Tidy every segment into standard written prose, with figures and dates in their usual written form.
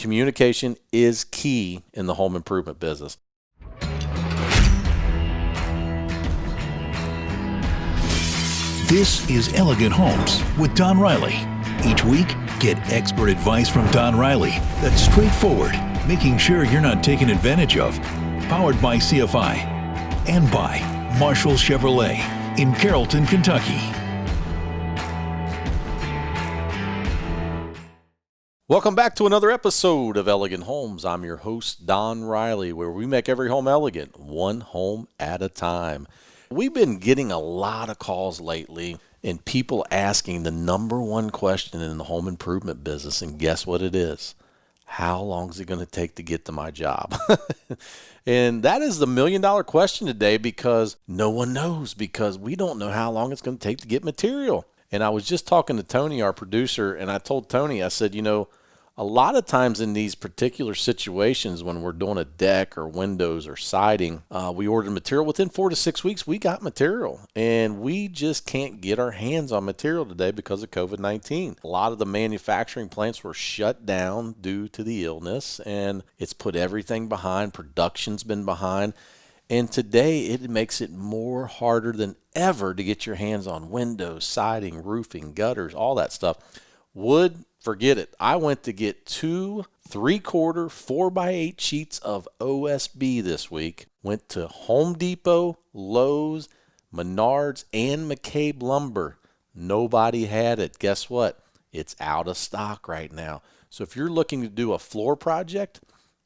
Communication is key in the home improvement business. This is Elegant Homes with Don Reilly. Each week, get expert advice from Don Reilly that's straightforward, making sure you're not taken advantage of. Powered by CFI and by Marshall Chevrolet in Carrollton, Kentucky. Welcome back to another episode of Elegant Homes. I'm your host, Don Reilly, where we make every home elegant, one home at a time. We've been getting a lot of calls lately and people asking the number one question in the home improvement business, and guess what it is? How long is it going to take to get to my job? And that is the million-dollar question today, because no one knows, because we don't know how long it's going to take to get material. And I was just talking to Tony, our producer, and I told Tony, I said, a lot of times in these particular situations when we're doing a deck or windows or siding, we ordered material. Within 4 to 6 weeks, we got material. And we just can't get our hands on material today because of COVID-19. A lot of the manufacturing plants were shut down due to the illness, and it's put everything behind. Production's been behind. And today it makes it more harder than ever to get your hands on windows, siding, roofing, gutters, all that stuff. Wood, forget it. I went to get 2 3/4 4x8 sheets of OSB this week. Went to Home Depot, Lowe's, Menards, and McCabe Lumber. Nobody had it. Guess what? It's out of stock right now. So if you're looking to do a floor project,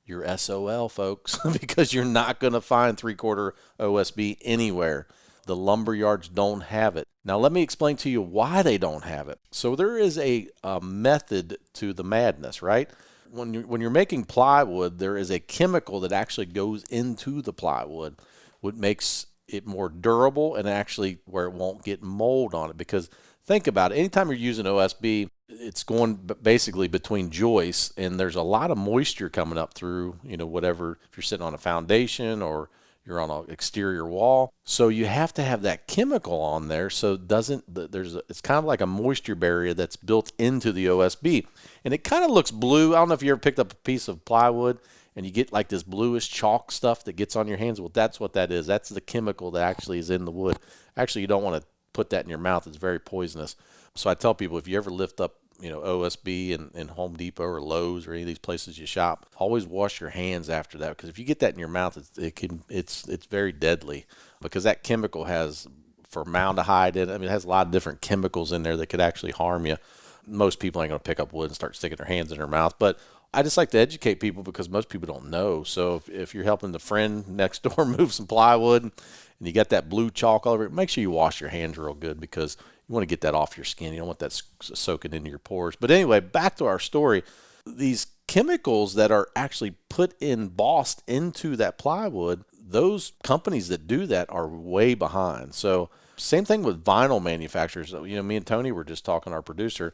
you're SOL, folks, because you're not going to find 3/4 OSB anywhere. The lumber yards don't have it. Now, let me explain to you why they don't have it. So there is a method to the madness, right? When you're making plywood, there is a chemical that actually goes into the plywood, which makes it more durable and actually where it won't get mold on it. Because think about it, anytime you're using OSB, it's going basically between joists, and there's a lot of moisture coming up through, whatever, if you're sitting on a foundation or you're on an exterior wall. So you have to have that chemical on there, so it's kind of like a moisture barrier that's built into the OSB. And it kind of looks blue. I don't know if you ever picked up a piece of plywood and you get like this bluish chalk stuff that gets on your hands. Well, that's what that is. That's the chemical that actually is in the wood. Actually, you don't want to put that in your mouth. It's very poisonous. So I tell people, if you ever lift up OSB in Home Depot or Lowe's or any of these places you shop, always wash your hands after that, because if you get that in your mouth, it's very deadly, because that chemical has formaldehyde in it. I mean, it has a lot of different chemicals in there that could actually harm you. Most people ain't going to pick up wood and start sticking their hands in their mouth, but I just like to educate people because most people don't know. So if you're helping the friend next door move some plywood and you got that blue chalk all over it, make sure you wash your hands real good, because you want to get that off your skin. You don't want that soaking into your pores. But anyway, back to our story. These chemicals that are actually embossed into that plywood, those companies that do that are way behind. So same thing with vinyl manufacturers. Me and Tony were just talking, our producer,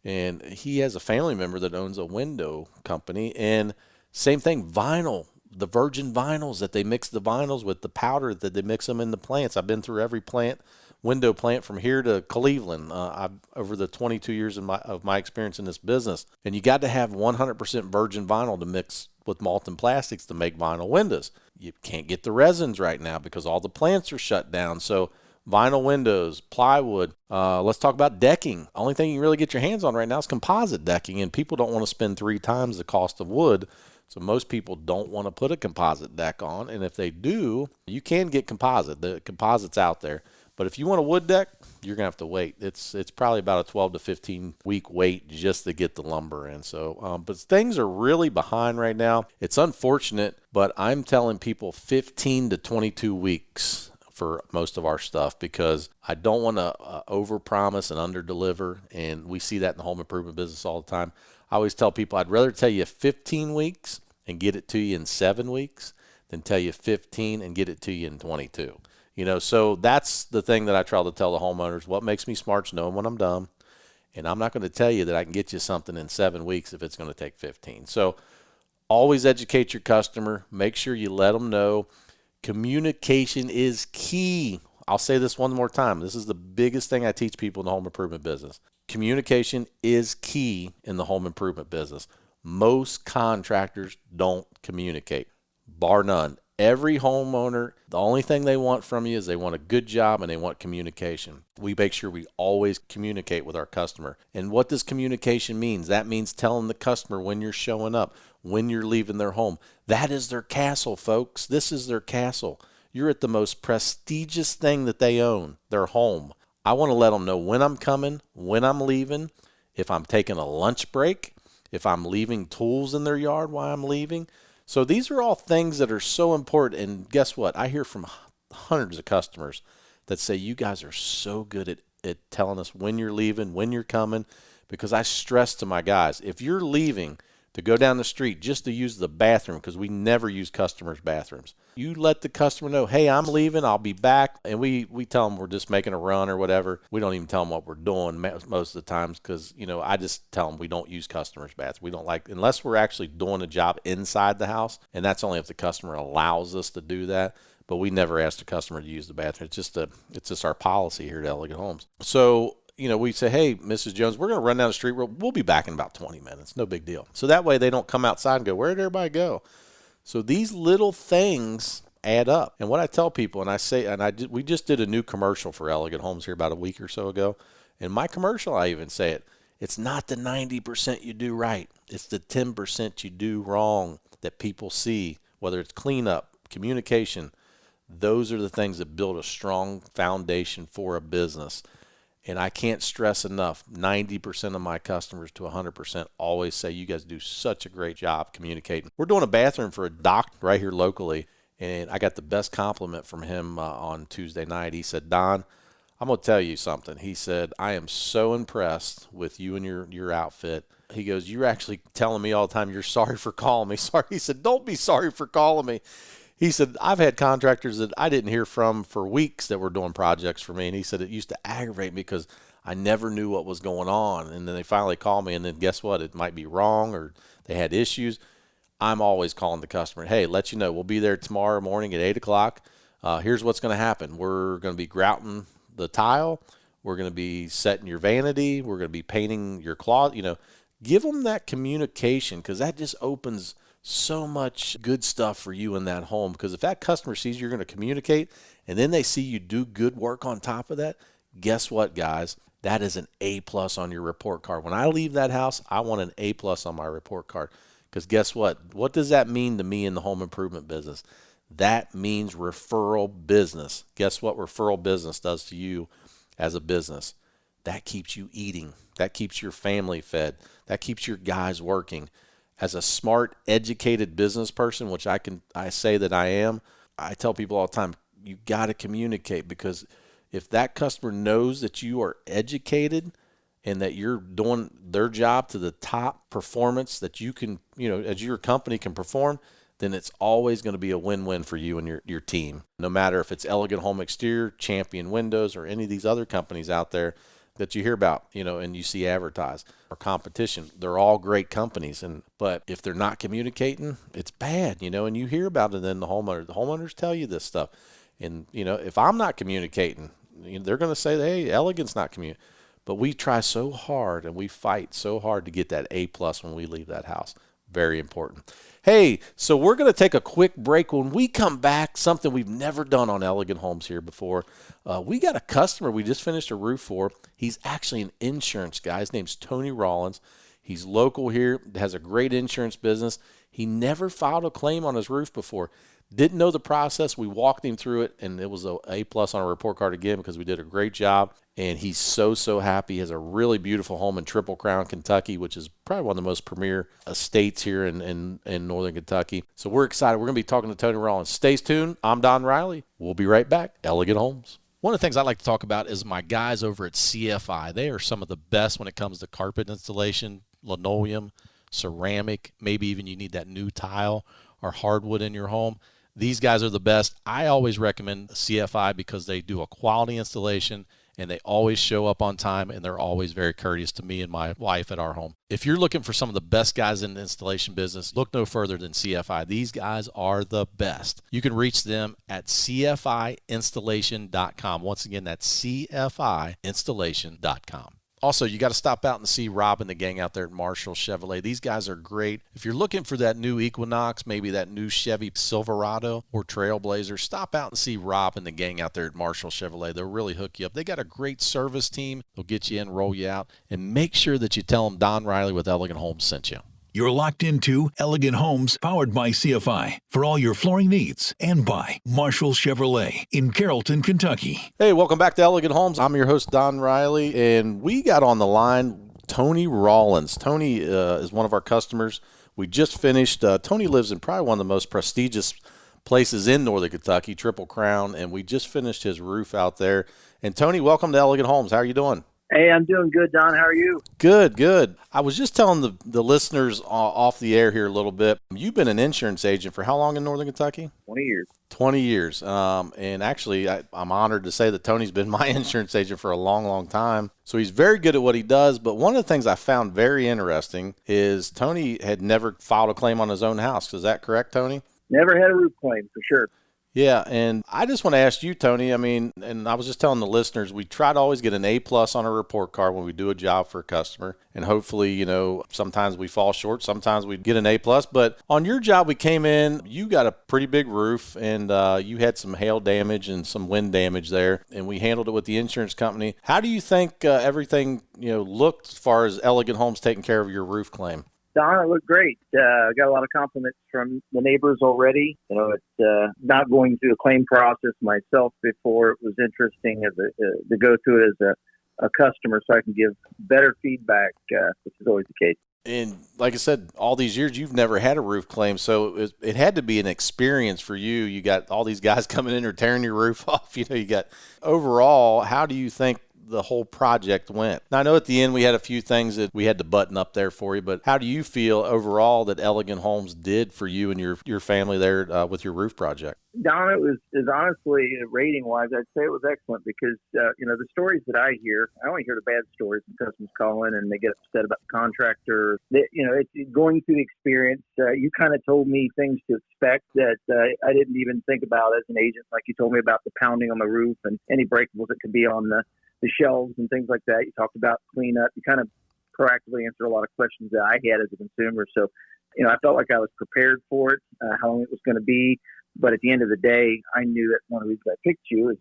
and he has a family member that owns a window company. And same thing, vinyl. The virgin vinyls that they mix the vinyls with, the powder that they mix them in the plants. I've been through every window plant from here to Cleveland over the 22 years of my experience in this business. And you got to have 100% virgin vinyl to mix with Malton Plastics to make vinyl windows. You can't get the resins right now because all the plants are shut down. So vinyl windows, plywood. Let's talk about decking. Only thing you can really get your hands on right now is composite decking, and people don't want to spend 3 times the cost of wood. So most people don't want to put a composite deck on, and if they do, you can get composite. The composite's out there. But if you want a wood deck, you're going to have to wait. It's probably about a 12 to 15 week wait just to get the lumber in. So, but things are really behind right now. It's unfortunate, but I'm telling people 15 to 22 weeks for most of our stuff, because I don't want to overpromise and underdeliver, and we see that in the home improvement business all the time. I always tell people I'd rather tell you 15 weeks and get it to you in 7 weeks than tell you 15 and get it to you in 22. So that's the thing that I try to tell the homeowners. What makes me smart is knowing when I'm done. And I'm not going to tell you that I can get you something in 7 weeks if it's going to take 15. So always educate your customer. Make sure you let them know. Communication is key. I'll say this one more time. This is the biggest thing I teach people in the home improvement business. Communication is key in the home improvement business. Most contractors don't communicate, bar none. Every homeowner, the only thing they want from you is they want a good job and they want communication. We make sure we always communicate with our customer. And what does communication mean? That means telling the customer when you're showing up, when you're leaving their home. That is their castle, folks. This is their castle. You're at the most prestigious thing that they own, their home. I want to let them know when I'm coming, when I'm leaving, if I'm taking a lunch break, if I'm leaving tools in their yard while I'm leaving. So these are all things that are so important. And guess what? I hear from hundreds of customers that say, you guys are so good at telling us when you're leaving, when you're coming, because I stress to my guys, if you're leaving to go down the street just to use the bathroom, because we never use customers' bathrooms, you let the customer know, hey, I'm leaving, I'll be back. And we tell them we're just making a run or whatever. We don't even tell them what we're doing most of the times because, I just tell them we don't use customers' bathrooms. We don't unless we're actually doing a job inside the house, and that's only if the customer allows us to do that. But we never ask the customer to use the bathroom. It's just our policy here at Elegant Homes. So we say, hey, Mrs. Jones, we're going to run down the street. We'll be back in about 20 minutes. No big deal. So that way they don't come outside and go, where did everybody go? So these little things add up. And what I tell people, we just did a new commercial for Elegant Homes here about a week or so ago. In my commercial, I even say it. It's not the 90% you do right. It's the 10% you do wrong that people see, whether it's cleanup, communication. Those are the things that build a strong foundation for a business. And I can't stress enough, 90% of my customers to 100% always say, you guys do such a great job communicating. We're doing a bathroom for a doctor right here locally, and I got the best compliment from him on Tuesday night. He said, Don, I'm going to tell you something. He said, I am so impressed with you and your outfit. He goes, you're actually telling me all the time you're sorry for calling me. Sorry. He said, don't be sorry for calling me. He said, I've had contractors that I didn't hear from for weeks that were doing projects for me. And he said, it used to aggravate me because I never knew what was going on. And then they finally call me, and then guess what? It might be wrong or they had issues. I'm always calling the customer. Hey, let you know, we'll be there tomorrow morning at 8 o'clock. Here's what's going to happen. We're going to be grouting the tile. We're going to be setting your vanity. We're going to be painting your closet. Give them that communication, because that just opens so much good stuff for you in that home. Because if that customer sees you're going to communicate and then they see you do good work on top of that, guess what, guys? That is an A+ on your report card. When I leave that house, I want an A+ on my report card. Because guess what? What does that mean to me in the home improvement business? That means referral business. Guess what referral business does to you as a business? That keeps you eating. That keeps your family fed. That keeps your guys working. As a smart, educated business person, which I say that I am, I tell people all the time, you got to communicate, because if that customer knows that you are educated and that you're doing their job to the top performance that you can, as your company can perform, then it's always going to be a win-win for you and your team. No matter if it's Elegant Home Exterior, Champion Windows, or any of these other companies out there that you hear about, and you see advertised, or competition. They're all great companies, but if they're not communicating, it's bad, and you hear about it in the homeowners. The homeowners tell you this stuff. And, if I'm not communicating, they're going to say, hey, Elegant's not communicating. But we try so hard and we fight so hard to get that A+ when we leave that house. Very important. Hey, so we're going to take a quick break. When we come back, something we've never done on Elegant Homes here before. We got a customer we just finished a roof for. He's actually an insurance guy. His name's Tony Rollins. He's local here, has a great insurance business. He never filed a claim on his roof before. Didn't know the process. We walked him through it, and it was a A+ on a report card again, because we did a great job. And he's so happy. He has a really beautiful home in Triple Crown, Kentucky, which is probably one of the most premier estates here in northern Kentucky. So we're excited. We're going to be talking to Tony Rollins. Stay tuned. I'm Don Reilly. We'll be right back. Elegant Homes. One of the things I like to talk about is my guys over at CFI. They are some of the best when it comes to carpet installation, linoleum, ceramic, maybe even you need that new tile or hardwood in your home. These guys are the best. I always recommend CFI because they do a quality installation and they always show up on time, and they're always very courteous to me and my wife at our home. If you're looking for some of the best guys in the installation business, look no further than CFI. These guys are the best. You can reach them at cfiinstallation.com. Once again, that's cfiinstallation.com. Also, you got to stop out and see Rob and the gang out there at Marshall Chevrolet. These guys are great. If you're looking for that new Equinox, maybe that new Chevy Silverado or Trailblazer, stop out and see Rob and the gang out there at Marshall Chevrolet. They'll really hook you up. They got a great service team. They'll get you in, roll you out, and make sure that you tell them Don Reilly with Elegant Homes sent you. You're locked into Elegant Homes, powered by CFI, for all your flooring needs, and by Marshall Chevrolet in Carrollton, Kentucky. Hey, welcome back to Elegant Homes. I'm your host, Don Reilly, and we got on the line Tony Rollins. Tony is one of our customers. We just finished. Tony lives in probably one of the most prestigious places in Northern Kentucky, Triple Crown, and we just finished his roof out there. And Tony, welcome to Elegant Homes. How are you doing? Hey, I'm doing good, Don. How are you? Good, good. I was just telling the listeners off the air here a little bit. You've been an insurance agent for how long in Northern Kentucky? 20 years. 20 years. And actually, I'm honored to say that Tony's been my insurance agent for a long, long time. So he's very good at what he does. But one of the things I found very interesting is Tony had never filed a claim on his own house. Is that correct, Tony? Never had a roof claim, for sure. Yeah, and I just want to ask you, Tony, I mean, and I was just telling the listeners, we try to always get an A+ on a report card when we do a job for a customer. And hopefully, you know, sometimes we fall short, sometimes we get an A+. But on your job, we came in, you got a pretty big roof, and you had some hail damage and some wind damage there, and we handled it with the insurance company. How do you think everything, looked as far as Elegant Homes taking care of your roof claim? Don, it looked great. I got a lot of compliments from the neighbors already. It's not going through a claim process myself before. It was interesting to go through it as a customer so I can give better feedback, which is always the case. And like I said, all these years, you've never had a roof claim, so it had to be an experience for you. You got all these guys coming in or tearing your roof off. You got overall, how do you think the whole project went? Now, I know at the end we had a few things that we had to button up there for you, but how do you feel overall that Elegant Homes did for you and your family there with your roof project? Don, it was honestly, rating-wise, I'd say it was excellent because, the stories that I hear, I only hear the bad stories when customers call in and they get upset about the contractor. It's going through the experience. You kind of told me things to expect that I didn't even think about as an agent. Like you told me about the pounding on the roof and any breakables that could be on the shelves and things like that. You talked about cleanup. You kind of proactively answered a lot of questions that I had as a consumer. So, I felt like I was prepared for it, how long it was going to be. But at the end of the day, I knew that one of the reasons I picked you is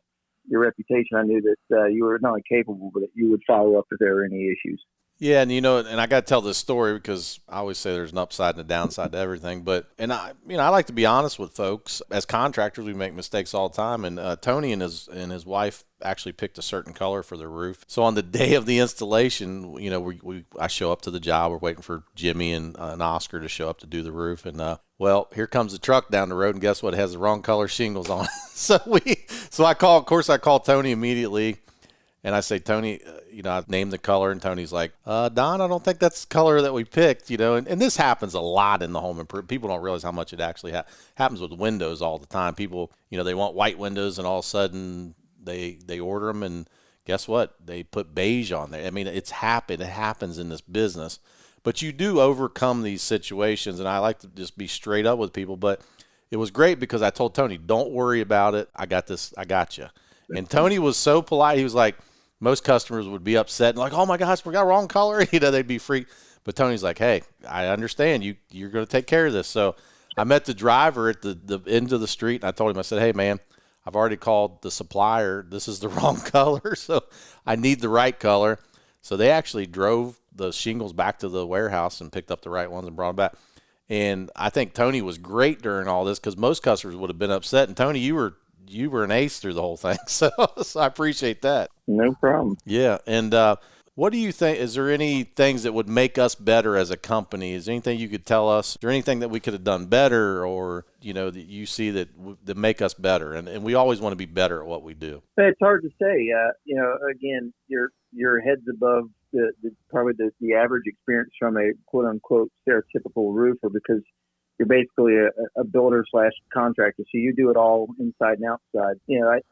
your reputation. I knew that you were not only capable, but that you would follow up if there were any issues. Yeah, and and I got to tell this story because I always say there's an upside and a downside to everything. I like to be honest with folks. As contractors, we make mistakes all the time. And Tony and his wife actually picked a certain color for their roof. So on the day of the installation, I show up to the job. We're waiting for Jimmy and Oscar to show up to do the roof, and well, here comes the truck down the road, and guess what? It has the wrong color shingles on it. So I call Tony immediately. And I say, Tony, I named the color, and Tony's like, Don, I don't think that's the color that we picked, And this happens a lot in the home improvement. People don't realize how much it actually happens with windows all the time. People, they want white windows, and all of a sudden they order them, and guess what? They put beige on there. I mean, it happens in this business. But you do overcome these situations, and I like to just be straight up with people. But it was great because I told Tony, don't worry about it. I got this. I got you. And Tony was so polite. He was like, most customers would be upset and like, oh my gosh, we got wrong color. They'd be freaked. But Tony's like, hey, I understand you're going to take care of this. So I met the driver at the end of the street, and I told him, I said, hey man, I've already called the supplier. This is the wrong color. So I need the right color. So they actually drove the shingles back to the warehouse and picked up the right ones and brought them back. And I think Tony was great during all this because most customers would have been upset. And Tony, you were an ace through the whole thing. So I appreciate that. No problem. Yeah. And what do you think? Is there any things that would make us better as a company? Is there anything you could tell us? Is there anything that we could have done better or, that you see that make us better? And we always want to be better at what we do. It's hard to say. Again, your head's above probably the average experience from a quote unquote stereotypical roofer because you're basically a builder / contractor. So you do it all inside and outside.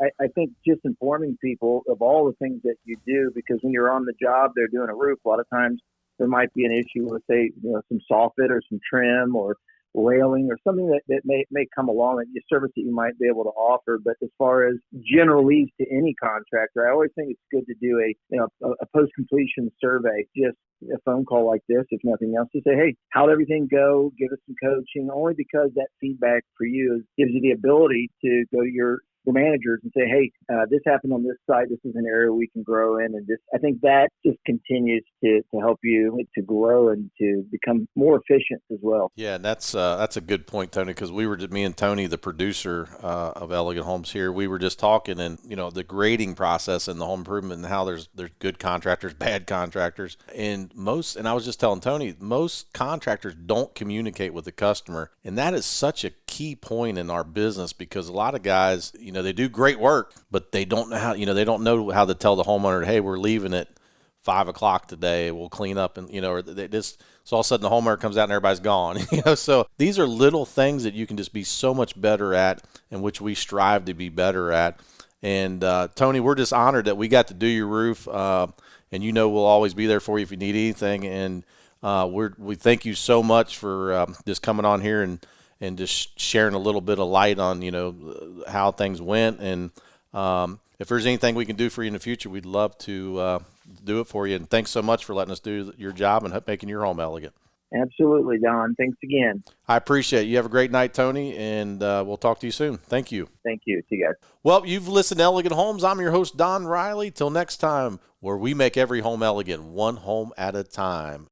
I think just informing people of all the things that you do, because when you're on the job, they're doing a roof. A lot of times there might be an issue with, say, some soffit or some trim or railing or something that may come along, a service that you might be able to offer. But as far as general leads to any contractor, I always think it's good to do a post-completion survey, just a phone call like this, if nothing else, to say, hey, how'd everything go? Give us some coaching, only because that feedback for you gives you the ability to go to your managers and say, hey, this happened on this site. This is an area we can grow in. And I think that just continues to help you to grow and to become more efficient as well. Yeah, and that's a good point, Tony, because me and Tony, the producer of Elegant Homes here, we were just talking, and the grading process and the home improvement and how there's good contractors, bad contractors, and I was just telling Tony, most contractors don't communicate with the customer, and that is such a key point in our business, because a lot of guys, they do great work, but they don't know how, they don't know how to tell the homeowner, hey, we're leaving at 5 o'clock today, we'll clean up, and or they just, so all of a sudden the homeowner comes out and everybody's gone. So these are little things that you can just be so much better at, and which we strive to be better at. And Tony, we're just honored that we got to do your roof, and we'll always be there for you if you need anything. And we thank you so much for just coming on here and just sharing a little bit of light on how things went. And if there's anything we can do for you in the future, we'd love to do it for you. And thanks so much for letting us do your job and making your home elegant. Absolutely, Don. Thanks again. I appreciate it. You have a great night, Tony, and we'll talk to you soon. Thank you. Thank you. See you guys. Well, you've listened to Elegant Homes. I'm your host, Don Reilly. Till next time, where we make every home elegant, one home at a time.